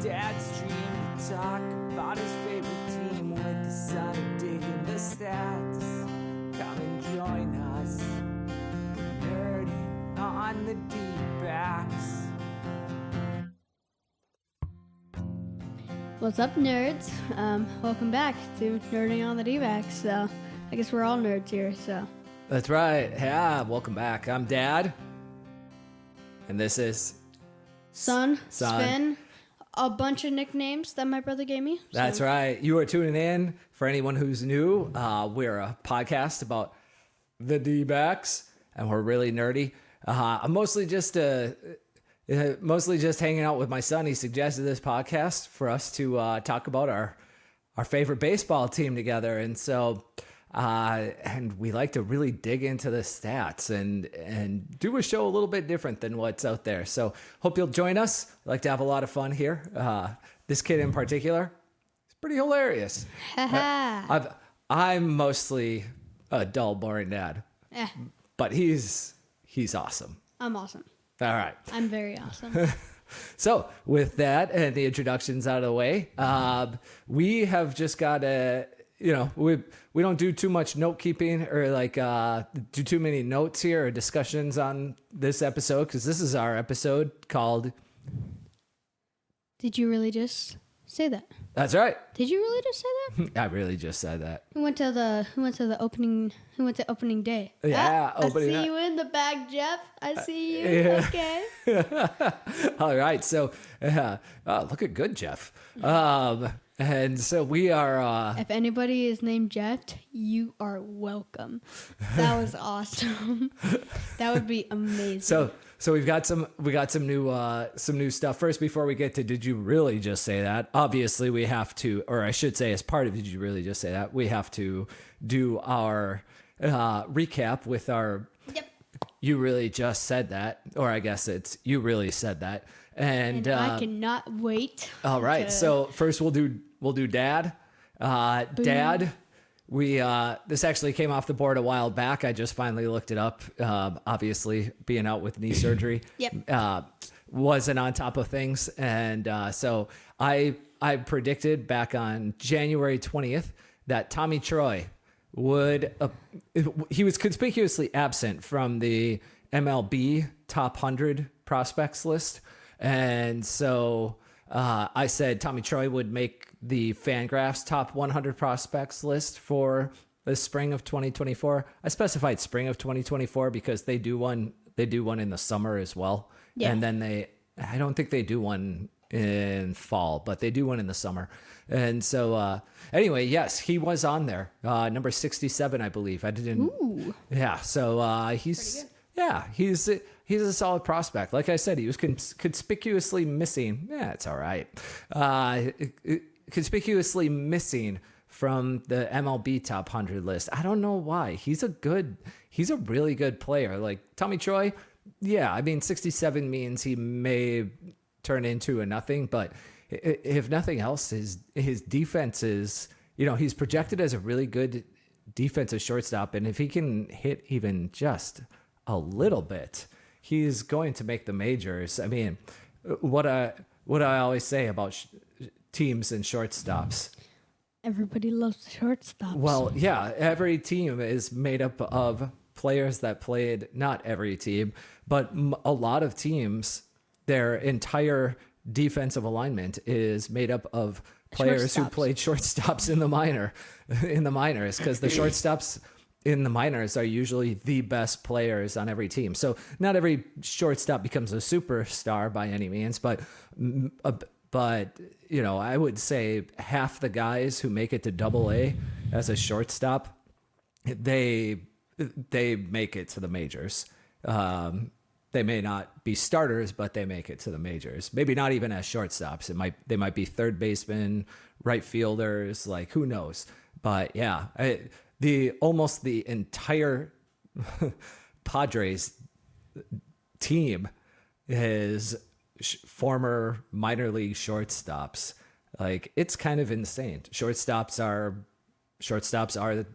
Dad's dream to talk about his favorite team with the son of digging the stats. Come and join us, nerding on the Dbacks. What's up, nerds? Welcome back to Nerding on the Dbacks. I guess we're all nerds here, so. That's right. Yeah, welcome back. I'm Dad, and this is Son, Sven, a bunch of nicknames that my brother gave me. That's right. You are tuning in. For anyone who's new, we're a podcast about the Dbacks, and we're really nerdy. I'm mostly just hanging out with my son. He suggested this podcast for us to talk about our favorite baseball team together, and so and we like to really dig into the stats and do a show a little bit different than what's out there. So hope you'll join us. I like to have a lot of fun here. This kid in particular, it's pretty hilarious. I'm mostly a dull, boring dad, but he's awesome. I'm awesome. All right. I'm very awesome. So with that and the introductions out of the way, we have just got a, we don't do too much note keeping or do too many notes here or discussions on this episode, because this is our episode called Did you really just say that? That's right. Did you really just say that? I really just said that. Who went to opening day? Yeah, opening. I see you in the back, Jeff. I see you. Yeah. Okay. All right. So, looking good, Jeff. And so we are. If anybody is named Jeff, you are welcome. That was awesome. That would be amazing. So we got some new stuff. First, before we get to Did You Really Just Say That? Obviously, we have to, or I should say, as part of Did You Really Just Say That, we have to do our recap with our. Yep. You really just said that, or I guess it's you really said that, and I cannot wait. All right, so first we'll do Dad. Dad. We this actually came off the board a while back. I just finally looked it up. Obviously, being out with knee surgery, wasn't on top of things, and so I predicted back on January 20th that Tommy Troy he was conspicuously absent from the MLB top 100 prospects list, and so I said Tommy Troy would make the Fangraphs top 100 prospects list for the spring of 2024. I specified spring of 2024 because they do one in the summer as well. Yeah. And then I don't think they do one in fall, but they do one in the summer. And so anyway, yes, he was on there. Number 67, I believe. I didn't. Ooh. Yeah. So he's a solid prospect. Like I said, he was conspicuously missing. Yeah, it's all right. Conspicuously missing from the MLB top 100 list. I don't know why. He's a really good player. Like Tommy Troy, yeah, I mean 67 means he may turn into a nothing, but if nothing else, his defense is, he's projected as a really good defensive shortstop, and if he can hit even just a little bit, he's going to make the majors. I mean, what I always say about teams and shortstops. Everybody loves shortstops. Well, yeah, every team is made up of players that played, not every team, but a lot of teams, their entire defensive alignment is made up of players who played shortstops in the minors, because the shortstops in the minors are usually the best players on every team. So not every shortstop becomes a superstar by any means, but I would say half the guys who make it to AA as a shortstop, they make it to the majors. They may not be starters, but they make it to the majors. Maybe not even as shortstops. They might be third basemen, right fielders, like who knows. But yeah, almost the entire Padres team is former minor league shortstops. Like, it's kind of insane. Shortstops are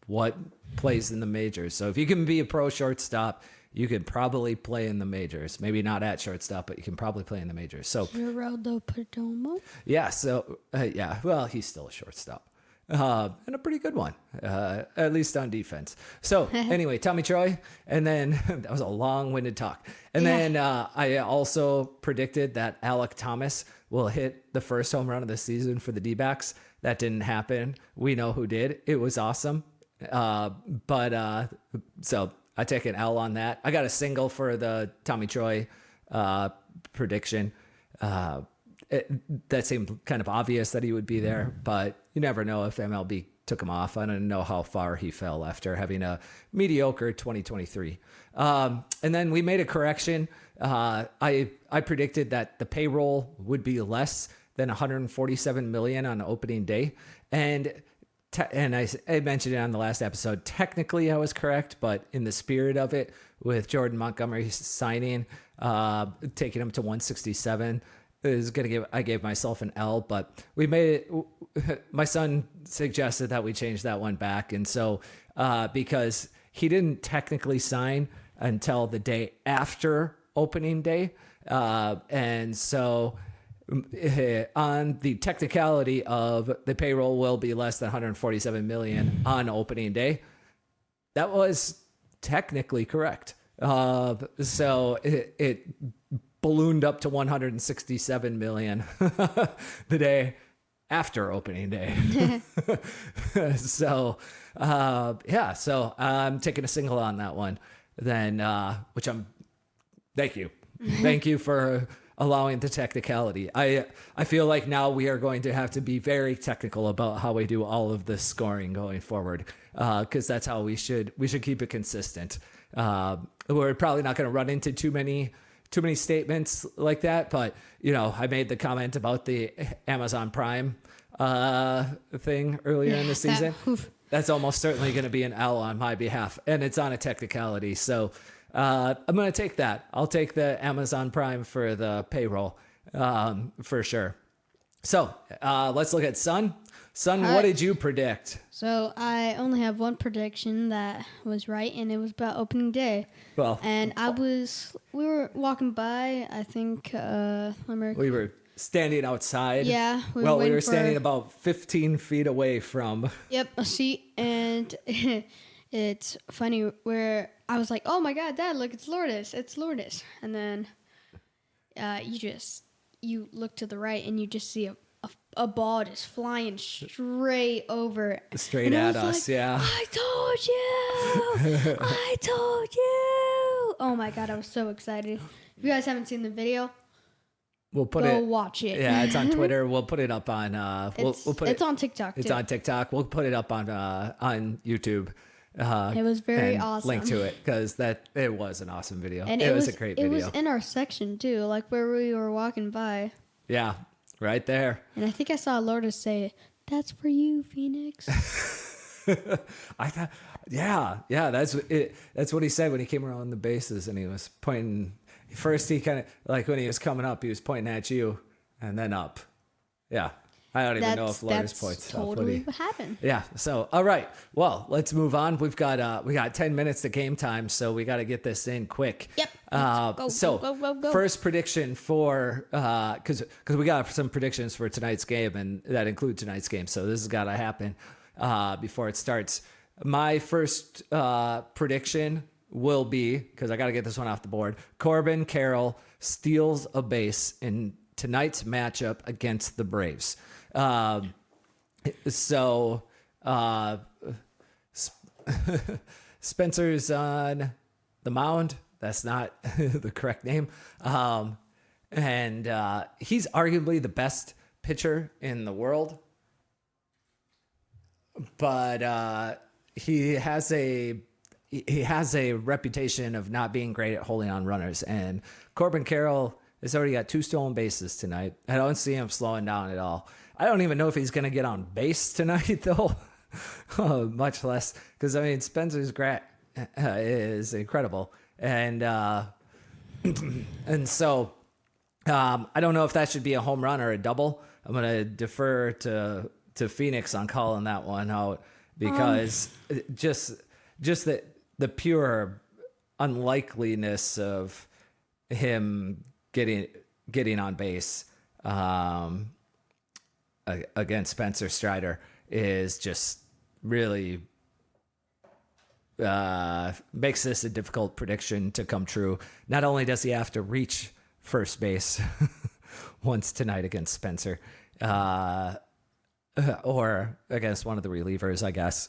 what plays in the majors. So if you can be a pro shortstop, you could probably play in the majors. Maybe not at shortstop, but you can probably play in the majors. So Geraldo Perdomo. yeah, so yeah, well, he's still a shortstop. And a pretty good one, at least on defense. So anyway, Tommy Troy, and then that was a long-winded talk. And then I also predicted that Alec Thomas will hit the first home run of the season for the D-backs. That didn't happen. We know who did. It was awesome. So I take an L on that. I got a single for the Tommy Troy prediction. That seemed kind of obvious that he would be there, but you never know if MLB took him off. I don't know how far he fell after having a mediocre 2023. And then we made a correction. I predicted that the payroll would be less than 147 million on opening day. And I mentioned it on the last episode. Technically, I was correct, but in the spirit of it, with Jordan Montgomery signing, taking him to 167, I gave myself an L, but we made it. My son suggested that we change that one back, and so because he didn't technically sign until the day after opening day, and so on the technicality of the payroll will be less than 147 million on opening day, that was technically correct. So it ballooned up to 167 million the day after opening day. So so I'm taking a single on that one then, thank you for allowing the technicality. I feel like now we are going to have to be very technical about how we do all of this scoring going forward, because that's how we should keep it consistent. We're probably not going to run into too many statements like that, but I made the comment about the Amazon Prime thing earlier in the season. That's almost certainly going to be an L on my behalf, and it's on a technicality. So I'm going to take that. I'll take the Amazon Prime for the payroll, for sure. So let's look at Sun. Sun, what did you predict? So I only have one prediction that was right, and it was about opening day. Well, and we were walking by, I think, we were standing outside. Yeah. We were standing about 15 feet away from. Yep, a seat, and it's funny where I was like, "Oh my God, Dad, look, it's Lourdes," and then you look to the right and you just see a ball just flying straight at us. Like, yeah. I told you. Oh my God, I was so excited. If you guys haven't seen the video, we'll go watch it. Yeah, it's on Twitter. We'll put it up on. It's on TikTok. It's too. on TikTok. We'll put it up on YouTube. It was very awesome. Link to it because it was an awesome video. And it was a great video. It was in our section too, like where we were walking by. Yeah, right there. And I think I saw Lourdes say, "That's for you, Phoenix." I thought, yeah, that's it. That's what he said when he came around the bases, and he was pointing. First, he kind of like when he was coming up, he was pointing at you, and then up. Yeah. I don't even know if Lourdes points. That's totally what happened. Yeah. So, all right. Well, let's move on. We got 10 minutes to game time, so we got to get this in quick. Yep. Go. First prediction for because we got some predictions for tonight's game, and that include tonight's game. So this has got to happen before it starts. My first prediction will be, because I got to get this one off the board, Corbin Carroll steals a base in tonight's matchup against the Braves. Spencer's on the mound. That's not the correct name. And he's arguably the best pitcher in the world. But he has a reputation of not being great at holding on runners. And Corbin Carroll has already got 2 stolen bases tonight. I don't see him slowing down at all. I don't even know if he's going to get on base tonight, though. Much less, because Spencer's is incredible, and so I don't know if that should be a home run or a double. I'm going to defer to Phoenix on calling that one out, because just the pure unlikeliness of him getting on base against Spencer Strider is just really makes this a difficult prediction to come true. Not only does he have to reach first base once tonight against Spencer, or against one of the relievers, I guess,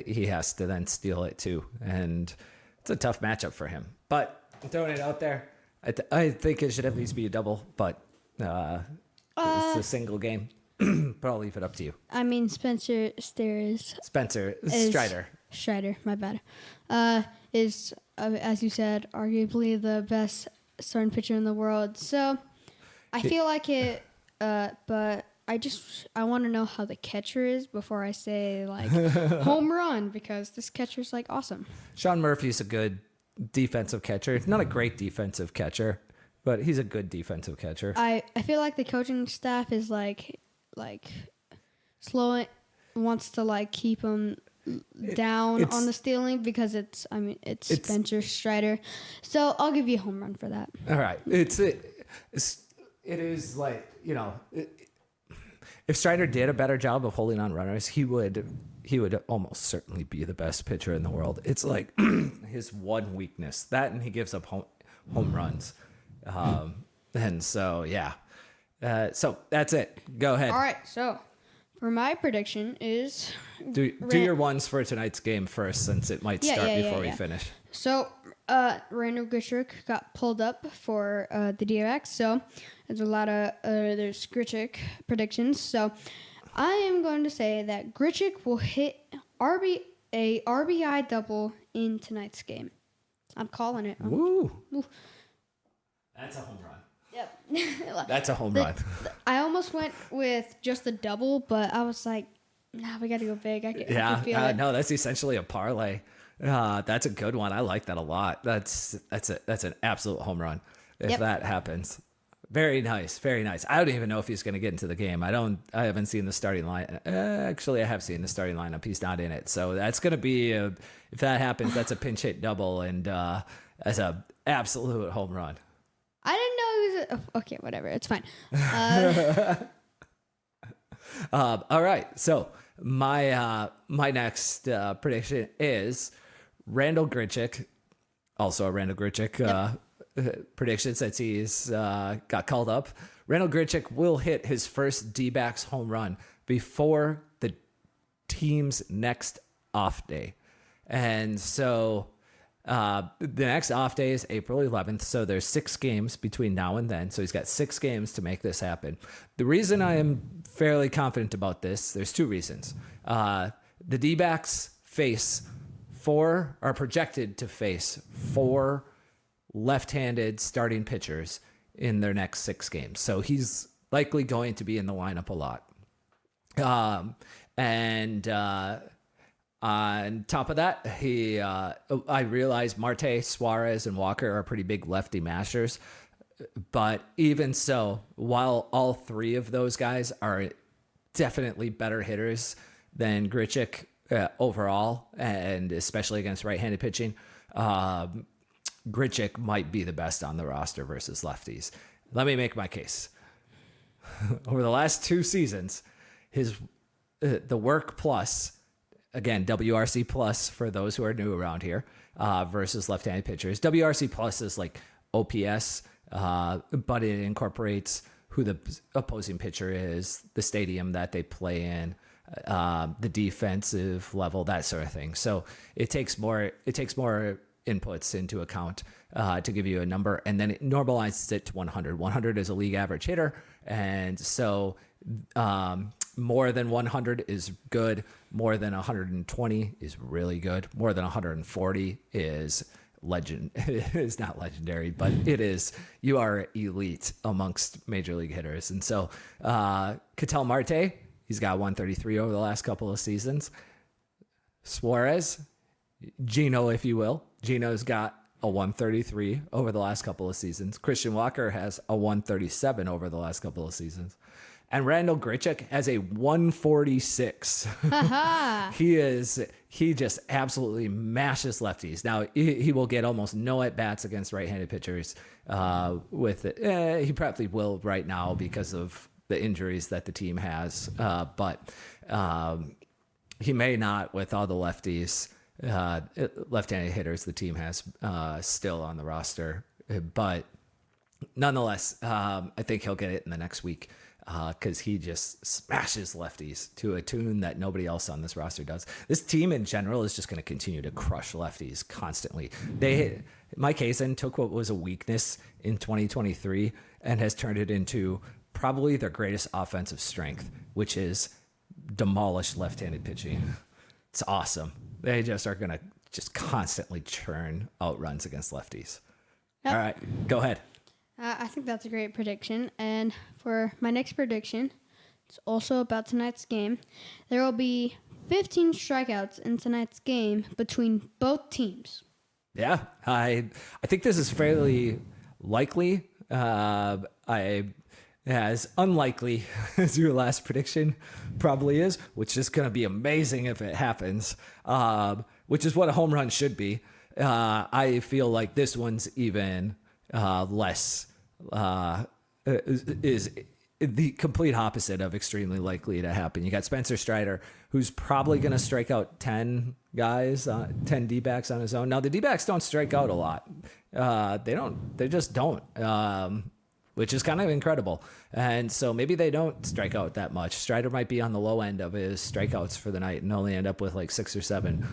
he has to then steal it too. And it's a tough matchup for him. But I'm throwing it out there. I think it should at least be a double, but it's a single game. But I'll leave it up to you. I mean, Spencer Strider, my bad, is, as you said, arguably the best starting pitcher in the world. So I feel like it, but I want to know how the catcher is before I say, like, home run, because this catcher's, like, awesome. Sean Murphy's a good defensive catcher. Not a great defensive catcher, but he's a good defensive catcher. I feel like the coaching staff is, like slowing, wants to, like, keep him down on the stealing because it's Spencer Strider. So I'll give you a home run for that. All right. It is like, if Strider did a better job of holding on runners, he would almost certainly be the best pitcher in the world. It's like his one weakness, that, and he gives up home runs. And so, yeah. So that's it. Go ahead. All right. So for my prediction is do your ones for tonight's game first, since it might start before we finish. So Randall Grichuk got pulled up for the Dbacks. So there's a lot of there's Grichuk predictions. So I am going to say that Grichuk will hit a RBI double in tonight's game. I'm calling it. Woo! That's a home run. Yep. That's a home run. I almost went with just a double, but I was like, nah, we got to go big. I can feel it. No, that's essentially a parlay. That's a good one. I like that a lot. That's an absolute home run if that happens. Very nice, very nice. I don't even know if he's going to get into the game. I haven't seen the starting line. Actually, I have seen the starting lineup. He's not in it, so that's going to be if that happens, that's a pinch hit double, and that's a absolute home run. I didn't know he was okay, whatever. It's fine. All right. So my next prediction is Randall Grichuk, also a Randall Grichuk prediction, since he's got called up. Randall Grichuk will hit his first Dbacks home run before the team's next off day. And so the next off day is April 11th. So there's 6 games between now and then. So he's got 6 games to make this happen. The reason I am fairly confident about this, there's 2 reasons. The Dbacks are projected to face 4 left-handed starting pitchers in their next 6 games. So he's likely going to be in the lineup a lot. On top of that, I realize Marte, Suarez, and Walker are pretty big lefty mashers. But even so, while all 3 of those guys are definitely better hitters than Grichuk overall, and especially against right-handed pitching, Grichuk might be the best on the roster versus lefties. Let me make my case. Over the last 2 seasons, the work plus, again, WRC plus for those who are new around here, versus left-handed pitchers. WRC plus is like OPS, but it incorporates who the opposing pitcher is, the stadium that they play in, the defensive level, that sort of thing. So it takes more inputs into account to give you a number, and then it normalizes it to 100. 100 is a league average hitter, and so more than 100 is good. More than 120 is really good. More than 140 is is not legendary, but it is. You are elite amongst major league hitters, and so Ketel Marte, he's got 133 over the last couple of seasons. Suarez, Gino, if you will. Gino's got a 133 over the last couple of seasons. Christian Walker has a 137 over the last couple of seasons. And Randall Grichuk has a 146. He just absolutely mashes lefties. Now he will get almost no at bats against right-handed pitchers. With it, he probably will right now because of the injuries that the team has. But he may not with all the lefties, left-handed hitters the team has still on the roster. But nonetheless, I think he'll get it in the next week because he just smashes lefties to a tune that nobody else on this roster does. This team in general is just going to continue to crush lefties constantly. Mike Hazen took what was a weakness in 2023 and has turned it into probably their greatest offensive strength, which is demolish left-handed pitching. It's awesome. They just are going to just constantly churn out runs against lefties. Yep. All right, go ahead. I think that's a great prediction. And for my next prediction, it's also about tonight's game. There will be 15 strikeouts in tonight's game between both teams. Yeah, I think this is fairly likely. As unlikely as your last prediction probably is, which is going to be amazing if it happens, which is what a home run should be. I feel like this one's even less, is the complete opposite of extremely likely to happen. You got Spencer Strider, who's probably going to strike out 10 guys, 10 D-backs on his own. Now, the D-backs don't strike out a lot. They just don't. Which is kind of incredible. And so maybe they don't strike out that much. Strider might be on the low end of his strikeouts for the night and only end up with like 6 or 7.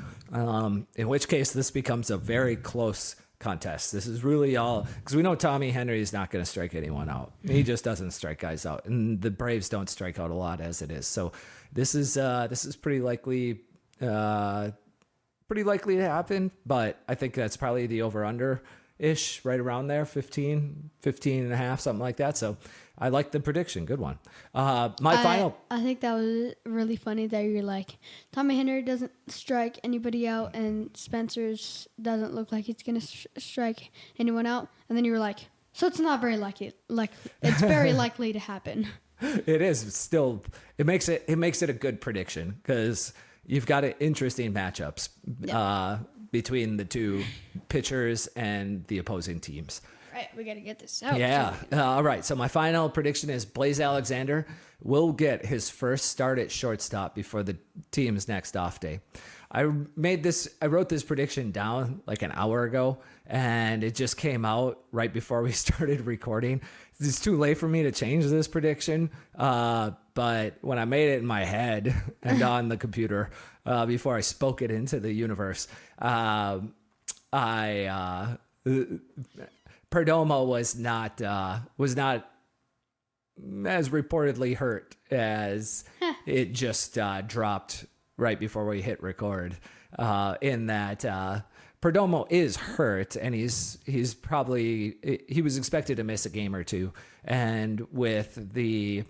In which case, this becomes a very close contest. This is really all, because we know Tommy Henry is not going to strike anyone out. He just doesn't strike guys out. And the Braves don't strike out a lot as it is. So this is pretty likely to happen. But I think that's probably the over-under ish, right around there, 15 and a half, something like that. So I like the prediction. Good one. I think that was really funny that you're like, Tommy Henry doesn't strike anybody out and Spencer's doesn't look like he's going to strike anyone out. And then you were like, so it's not very likely. Like, it's very likely to happen. It is still, it makes it a good prediction because you've got interesting matchups. Yeah. Between the two pitchers and the opposing teams. Right, we got to get this out. Yeah. All right. So my final prediction is Blaze Alexander will get his first start at shortstop before the team's next off day. I wrote this prediction down like an hour ago, and it just came out right before we started recording. It's too late for me to change this prediction, but when I made it in my head and on the computer before I spoke it into the universe, Perdomo was not as reportedly hurt as it just dropped right before we hit record. In that Perdomo is hurt, and he was expected to miss a game or two, and with the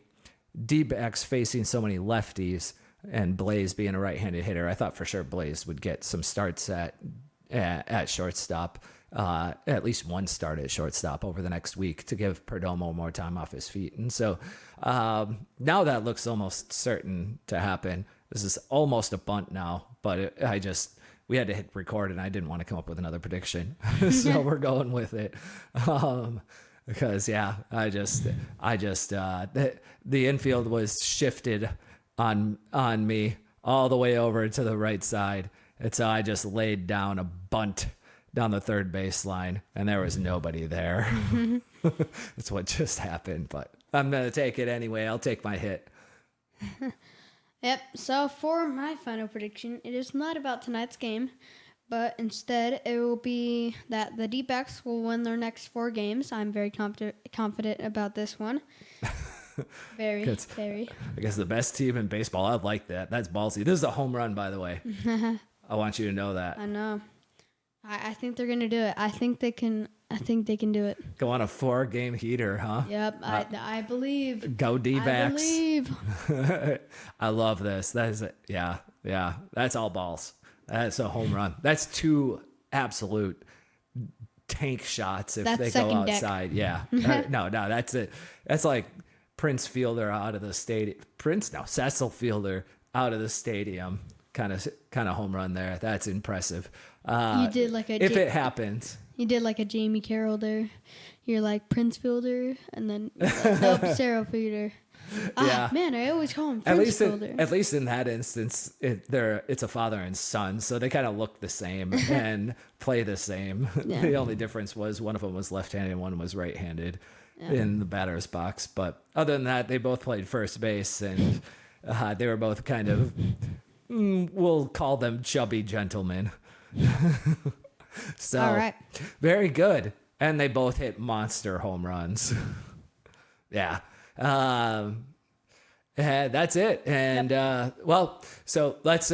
D-backs facing so many lefties and Blaze being a right-handed hitter, I thought for sure Blaze would get some starts at shortstop, at least one start at shortstop over the next week to give Perdomo more time off his feet. And so now that looks almost certain to happen. This is almost a bunt now, but we had to hit record and I didn't want to come up with another prediction. So we're going with it. Because the infield was shifted on me all the way over to the right side. And so I just laid down a bunt down the third baseline and there was nobody there. That's what just happened, but I'm going to take it anyway. I'll take my hit. Yep. So for my final prediction, it is not about tonight's game, but instead it will be that the D-backs will win their next 4 games. I'm very confident about this one. Very. I guess the best team in baseball. I like that. That's ballsy. This is a home run, by the way. I want you to know that. I know. I think they're gonna do it. I think they can do it. Go on a 4-game heater, huh? Yep. I believe. Go D-backs. I believe. I love this. That is it. Yeah. That's all balls. That's a home run. That's 2 absolute tank shots if they go outside. Deck. Yeah. No, that's it. That's like Prince Fielder out of the stadium. Cecil Fielder out of the stadium. Kind of home run there. That's impressive. You did like if it happens. You did like a Jamie Carroll there. You're like Prince Fielder, and then you're like, nope, Sarah Fielder. Yeah. Man, I always call him Prince Fielder. At least in that instance, it's a father and son, so they kind of look the same and play the same. Yeah. The only difference was one of them was left-handed and one was right-handed in the batter's box. But other than that, they both played first base, and they were both kind of, we'll call them chubby gentlemen. So, all right. Very good. And they both hit monster home runs. Yeah. That's it. And so let's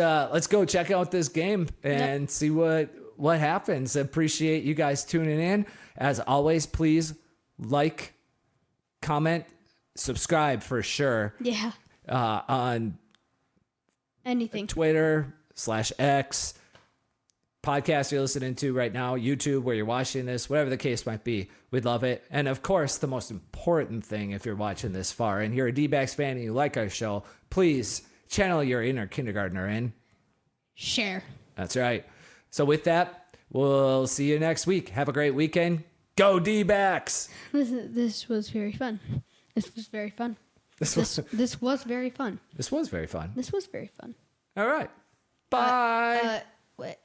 go check out this game and see what happens. Appreciate you guys tuning in. As always, please like, comment, subscribe for sure. Yeah. On Anything. Twitter/X, podcast you're listening to right now, YouTube, where you're watching this, whatever the case might be. We'd love it. And of course, the most important thing, if you're watching this far and you're a Dbacks fan and you like our show, please channel your inner kindergartner in. Share. That's right. So with that, we'll see you next week. Have a great weekend. Go Dbacks! This was very fun. This was very fun. This was very fun. This was very fun. This was very fun. All right. Bye. Wait.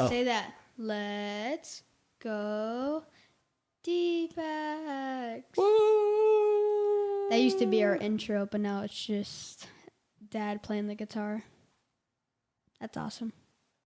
Say that. Let's go Dbacks. Woo! That used to be our intro, but now it's just Dad playing the guitar. That's awesome.